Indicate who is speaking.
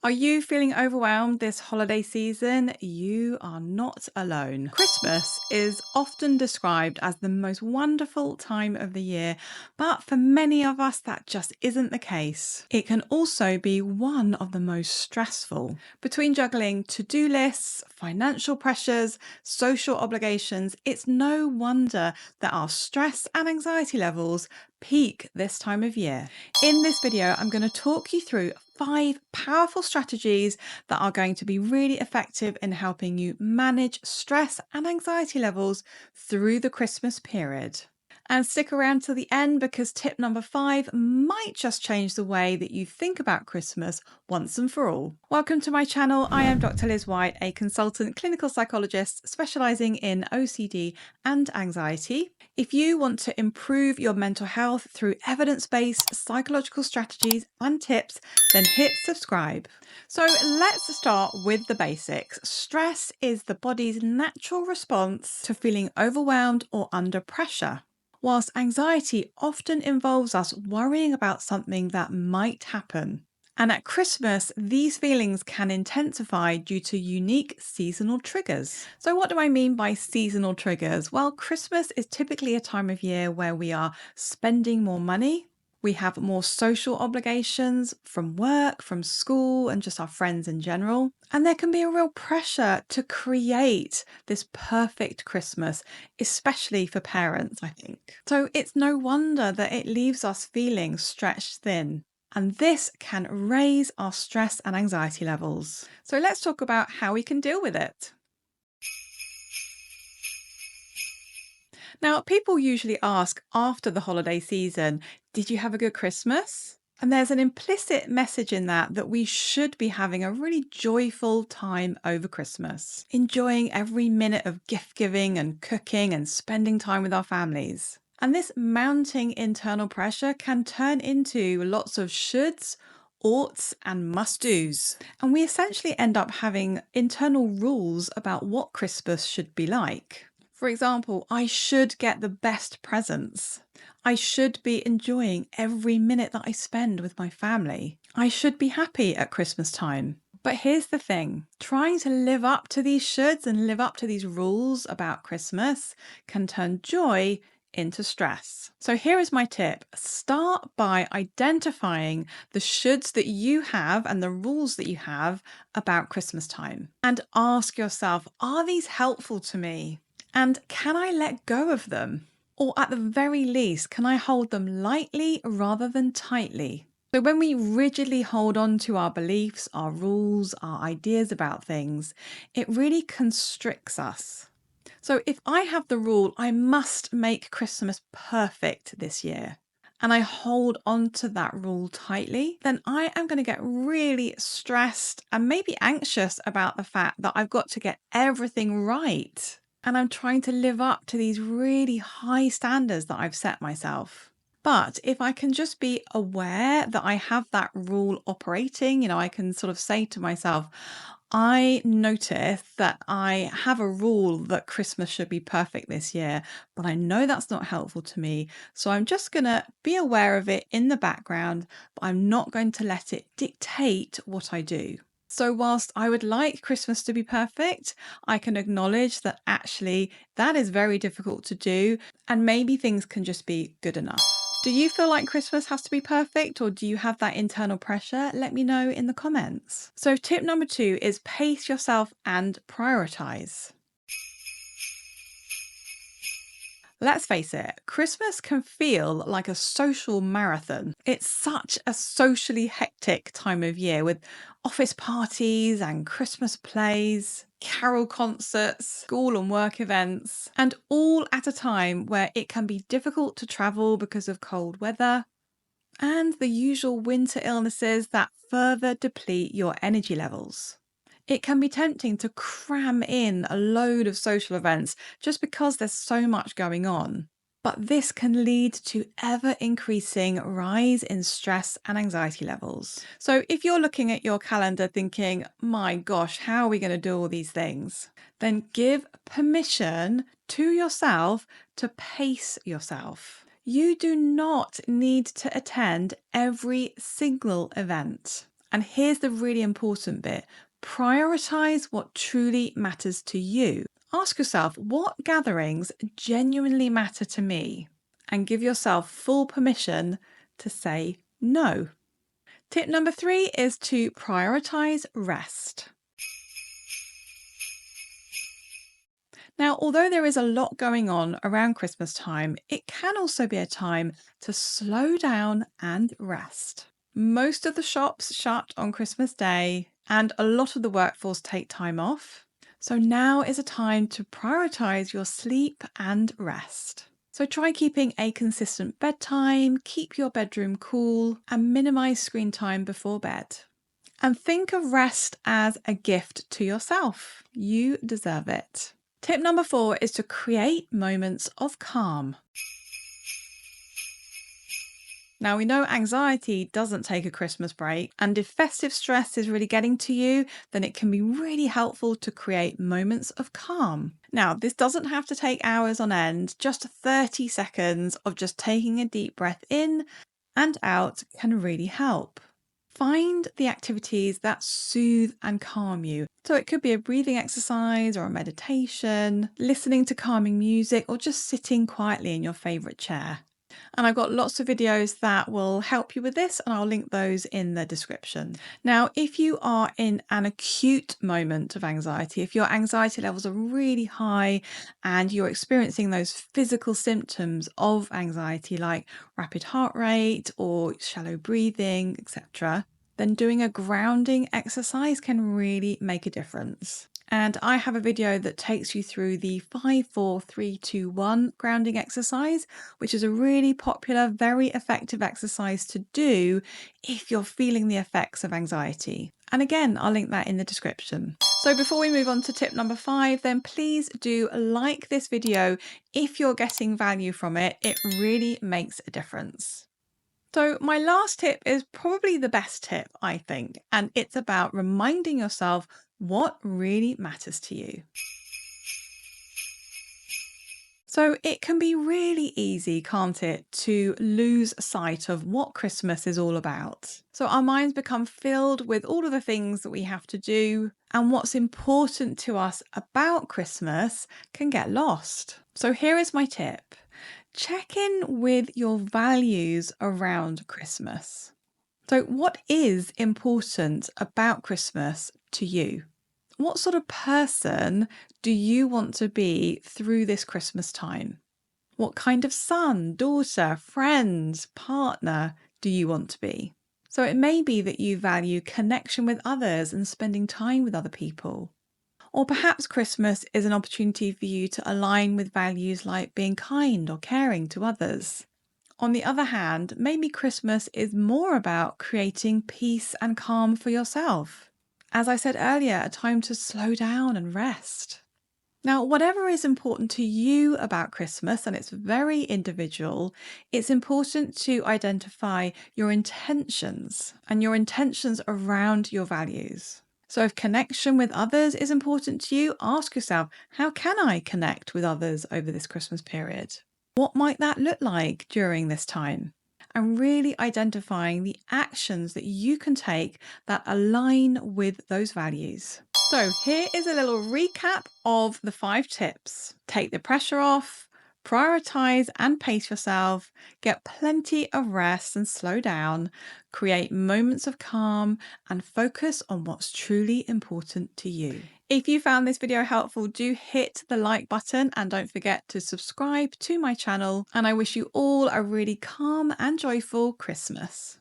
Speaker 1: Are you feeling overwhelmed this holiday season? You are not alone. Christmas is often described as the most wonderful time of the year, but for many of us, that just isn't the case. It can also be one of the most stressful. Between juggling to-do lists, financial pressures, social obligations, it's no wonder that our stress and anxiety levels peak this time of year. In this video, I'm going to talk you through 5 powerful strategies that are going to be really effective in helping you manage stress and anxiety levels through the Christmas period. And stick around till the end because tip number 5 might just change the way that you think about Christmas once and for all. Welcome to my channel. I am Dr. Liz White, a consultant clinical psychologist specializing in OCD and anxiety. If you want to improve your mental health through evidence-based psychological strategies and tips, then hit subscribe. So let's start with the basics. Stress is the body's natural response to feeling overwhelmed or under pressure, whilst anxiety often involves us worrying about something that might happen. And at Christmas, these feelings can intensify due to unique seasonal triggers. So what do I mean by seasonal triggers? Well, Christmas is typically a time of year where we are spending more money. We have more social obligations from work, from school, and just our friends in general. And there can be a real pressure to create this perfect Christmas, especially for parents, I think. So it's no wonder that it leaves us feeling stretched thin. And this can raise our stress and anxiety levels. So let's talk about how we can deal with it. Now, people usually ask after the holiday season, did you have a good Christmas? And there's an implicit message in that we should be having a really joyful time over Christmas, enjoying every minute of gift giving and cooking and spending time with our families. And this mounting internal pressure can turn into lots of shoulds, oughts, and must-dos. And we essentially end up having internal rules about what Christmas should be like. For example, I should get the best presents. I should be enjoying every minute that I spend with my family. I should be happy at Christmas time. But here's the thing, trying to live up to these shoulds and live up to these rules about Christmas can turn joy into stress. So here is my tip. Start by identifying the shoulds that you have and the rules that you have about Christmas time. And ask yourself, are these helpful to me? And can I let go of them? Or at the very least, can I hold them lightly rather than tightly? So when we rigidly hold on to our beliefs, our rules, our ideas about things, it really constricts us. So if I have the rule, I must make Christmas perfect this year, and I hold on to that rule tightly, then I am going to get really stressed and maybe anxious about the fact that I've got to get everything right. And I'm trying to live up to these really high standards that I've set myself. But if I can just be aware that I have that rule operating, I can sort of say to myself, I notice that I have a rule that Christmas should be perfect this year, but I know that's not helpful to me. So I'm just going to be aware of it in the background, but I'm not going to let it dictate what I do. So whilst I would like Christmas to be perfect, I can acknowledge that actually that is very difficult to do, and maybe things can just be good enough. Do you feel like Christmas has to be perfect, or do you have that internal pressure? Let me know in the comments. So tip number 2 is pace yourself and prioritize. Let's face it, Christmas can feel like a social marathon. It's such a socially hectic time of year with office parties and Christmas plays, carol concerts, school and work events, and all at a time where it can be difficult to travel because of cold weather and the usual winter illnesses that further deplete your energy levels. It can be tempting to cram in a load of social events just because there's so much going on. But this can lead to ever-increasing rise in stress and anxiety levels. So if you're looking at your calendar thinking, my gosh, how are we going to do all these things? Then give permission to yourself to pace yourself. You do not need to attend every single event. And here's the really important bit. Prioritize what truly matters to you. Ask yourself, what gatherings genuinely matter to me? And give yourself full permission to say no. Tip number 3 is to prioritize rest. Now, although there is a lot going on around Christmas time, it can also be a time to slow down and rest. Most of the shops shut on Christmas Day, and a lot of the workforce take time off. So now is a time to prioritize your sleep and rest. So try keeping a consistent bedtime, keep your bedroom cool, and minimize screen time before bed. And think of rest as a gift to yourself. You deserve it. Tip number 4 is to create moments of calm. Now, we know anxiety doesn't take a Christmas break, and if festive stress is really getting to you, then it can be really helpful to create moments of calm. Now, this doesn't have to take hours on end, just 30 seconds of just taking a deep breath in and out can really help. Find the activities that soothe and calm you. So it could be a breathing exercise or a meditation, listening to calming music, or just sitting quietly in your favourite chair. And I've got lots of videos that will help you with this, and I'll link those in the description. Now, if you are in an acute moment of anxiety, if your anxiety levels are really high and you're experiencing those physical symptoms of anxiety like rapid heart rate or shallow breathing, etc., then doing a grounding exercise can really make a difference. And I have a video that takes you through the 5, 4, 3, 2, 1 grounding exercise, which is a really popular, very effective exercise to do if you're feeling the effects of anxiety. And again, I'll link that in the description. So before we move on to tip number 5, then please do like this video if you're getting value from it. It really makes a difference. So my last tip is probably the best tip, I think, and it's about reminding yourself what really matters to you. So it can be really easy, can't it, to lose sight of what Christmas is all about. So our minds become filled with all of the things that we have to do, and what's important to us about Christmas can get lost. So here is my tip. Check in with your values around Christmas. So what is important about Christmas to you? What sort of person do you want to be through this Christmas time? What kind of son, daughter, friend, partner do you want to be? So it may be that you value connection with others and spending time with other people. Or perhaps Christmas is an opportunity for you to align with values like being kind or caring to others. On the other hand, maybe Christmas is more about creating peace and calm for yourself. As I said earlier, a time to slow down and rest. Now, whatever is important to you about Christmas, and it's very individual, it's important to identify your intentions and your intentions around your values. So if connection with others is important to you, ask yourself, how can I connect with others over this Christmas period? What might that look like during this time? And really identifying the actions that you can take that align with those values. So here is a little recap of the 5 tips. Take the pressure off, prioritize and pace yourself, get plenty of rest and slow down, create moments of calm, and focus on what's truly important to you. If you found this video helpful, do hit the like button and don't forget to subscribe to my channel. And I wish you all a really calm and joyful Christmas.